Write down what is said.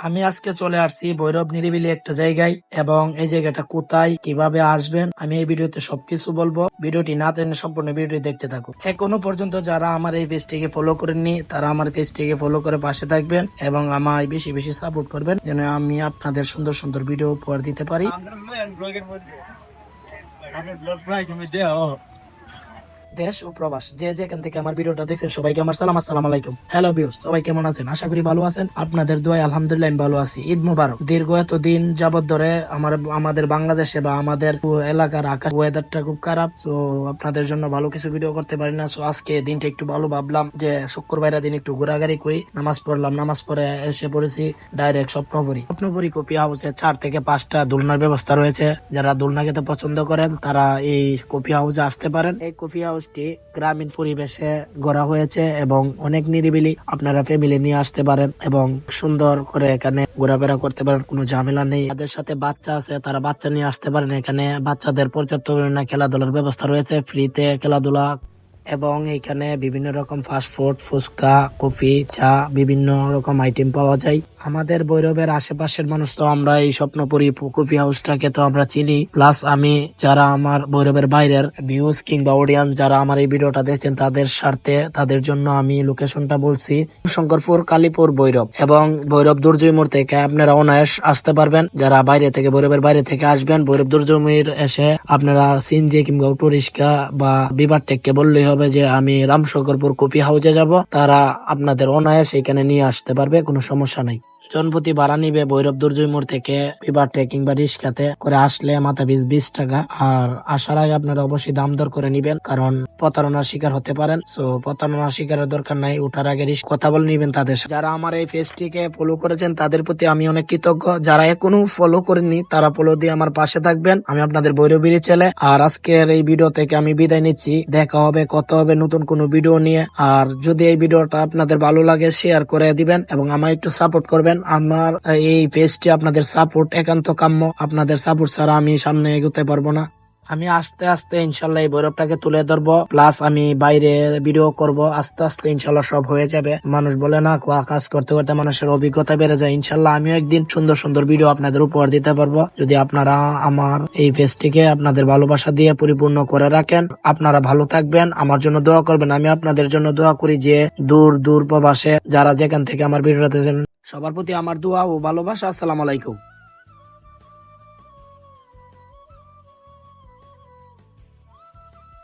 আমি আজকে চলে আসছি ভৈরব নিরিবিলি একটা জায়গায়, এবং এই জায়গাটা কোথায়, কিভাবে আসবেন, আমি এই ভিডিওতে সবকিছু বলবো। ভিডিওটি না টেনে সম্পূর্ণ ভিডিওটি দেখতে থাকুন। এখনো পর্যন্ত যারা আমার এই পেজটিকে ফলো করেননি, তারা আমার পেজটিকে ফলো করে পাশে থাকবেন এবং আমায় বেশি বেশি সাপোর্ট করবেন, যেন আমি আপনাদের সুন্দর সুন্দর ভিডিও উপহার দিতে পারি। দেশ ও প্রবাস যে যেখান থেকে আমার ভিডিওটা দেখছেন, সবাইকে আমার সালাম, আসসালামু আলাইকুম। হ্যালো ভিউয়ার্স, সবাই কেমন আছেন? আশা করি ভালো আছেন। আপনাদের দোয়ায় আলহামদুলিল্লাহ আমি ভালো আছি। ঈদ মুবারক। দীর্ঘ এতদিন যাবত ধরে আমাদের বাংলাদেশে বা আমাদের এলাকার আকাশ ওয়েদারটা খুব খারাপ, তো আপনাদের জন্য ভালো কিছু ভিডিও করতে পারি না। সো আজকে দিনটা একটু ভালো ভাবলাম যে শুক্রবারের দিন একটু ঘোরাঘুরি করি। নামাজ পড়লাম, নামাজ পড়ে এসে পড়েছি ডাইরেক্ট স্বপ্নপুরী কফি হাউসে 4 থেকে 5টা দোলনার ব্যবস্থা রয়েছে। যারা দোলনা খেতে পছন্দ করেন তারা এই কফি হাউসে আসতে পারেন। এই কফি হাউসটি গ্রামীণ পরিবেশে গড়া হয়েছে এবং অনেক নিরিবিলি। আপনারা ফ্যামিলি নিয়ে আসতে পারেন এবং সুন্দর করে এখানে ঘোরাফেরা করতে পারেন, কোনো ঝামেলা নেই। তাদের সাথে বাচ্চা আছে, তারা বাচ্চা নিয়ে আসতে পারেন। এখানে বাচ্চাদের পর্যাপ্ত পরিমাণে খেলাধুলার ব্যবস্থা রয়েছে, ফ্রিতে খেলাধুলা। এবং এখানে বিভিন্ন রকম ফাস্ট ফুড, ফুচকা, কফি, চা, বিভিন্ন রকম আইটেম পাওয়া যায়। আমাদের ভৈরবের আশেপাশের মানুষ তো আমরা এই স্বপ্নপুরী কফি হাউসটাকে তো আমরা চিনি। প্লাস আমি যারা আমার ভৈরবের বাইরের ভিউজ কিংবা অডিয়েন্স যারা আমার এই ভিডিওটা দেখছেন, তাদের স্বার্থে তাদের জন্য আমি লোকেশনটা বলছি। শঙ্করপুর, কালীপুর, ভৈরব এবং ভৈরব দুর্জয় মোড় থেকে আপনারা অনায়াস আসতে পারবেন। যারা বাইরে থেকে, ভৈরবের বাইরে থেকে আসবেন, ভৈরব দুর্জয় মোড় এসে আপনারা সিএনজি কিংবা অটো রিক্সা বা বিবার টেককে বললেই হবে যে আমি রামশঙ্করপুর কফি হাউসে যাব। তারা আপনাদের অনায়াস এখানে নিয়ে আসতে পারবে, কোনো সমস্যা নাই। জনপ্রতি ভাড়া নিবে ভৈরব দুর্জয় মোড় থেকে বিবারটে কিংবা রিক্সাতে করে আসলে মাথা পিছু 20 টাকা। আর আসার আগে আপনারা অবশ্যই দাম দর করে নিবেন, কারণ প্রতারণার শিকার হতে পারেন। সো প্রতারণার শিকারের দরকার নাই, উঠার আগে কথা বলে নিবেন তাদের সাথে। যারা আমার এই পেজটিকে ফলো করেছেন তাদের প্রতি আমি অনেক কৃতজ্ঞ। যারা এখনো ফলো করেননি তারা ফলো দিয়ে আমার পাশে থাকবেন। আমি আপনাদের ভৈরবীর ছেলে। আর আজকের এই ভিডিও থেকে আমি বিদায় নিচ্ছি। দেখা হবে, কত হবে নতুন কোনো ভিডিও নিয়ে। আর যদি এই ভিডিওটা আপনাদের ভালো লাগে, শেয়ার করে দিবেন এবং আমায় একটু সাপোর্ট করবেন। আমার এই পেজটি আপনাদের সাপোর্ট একান্ত কাম্য। আপনাদের সাপোর্ট ছাড়া আমি সামনে এগোতে পারবো না। আমি আস্তে আস্তে ইনশাল্লাহ এই ভৈরবটাকে তুলে ধরবো, প্লাস আমি বাইরে ভিডিও করব। আস্তে আস্তে ইনশাল্লাহ সব হয়ে যাবে। মানুষ বলে না, কাজ করতে করতে মানুষের অভিজ্ঞতা বেড়ে যায়। ইনশাল্লাহ আমিও একদিন সুন্দর সুন্দর ভিডিও আপনাদের উপহার দিতে পারবো, যদি আপনারা আমার এই পেজটিকে আপনাদের ভালোবাসা দিয়ে পরিপূর্ণ করে রাখেন। আপনারা ভালো থাকবেন, আমার জন্য দোয়া করবেন। আমি আপনাদের জন্য দোয়া করি যে দূর দূর প্রবাসে যারা যেখান থেকে আমার ভিডিওটা দেখেন, সবার প্রতি আমার দোয়া ও ভালোবাসা। আসসালামু আলাইকুম।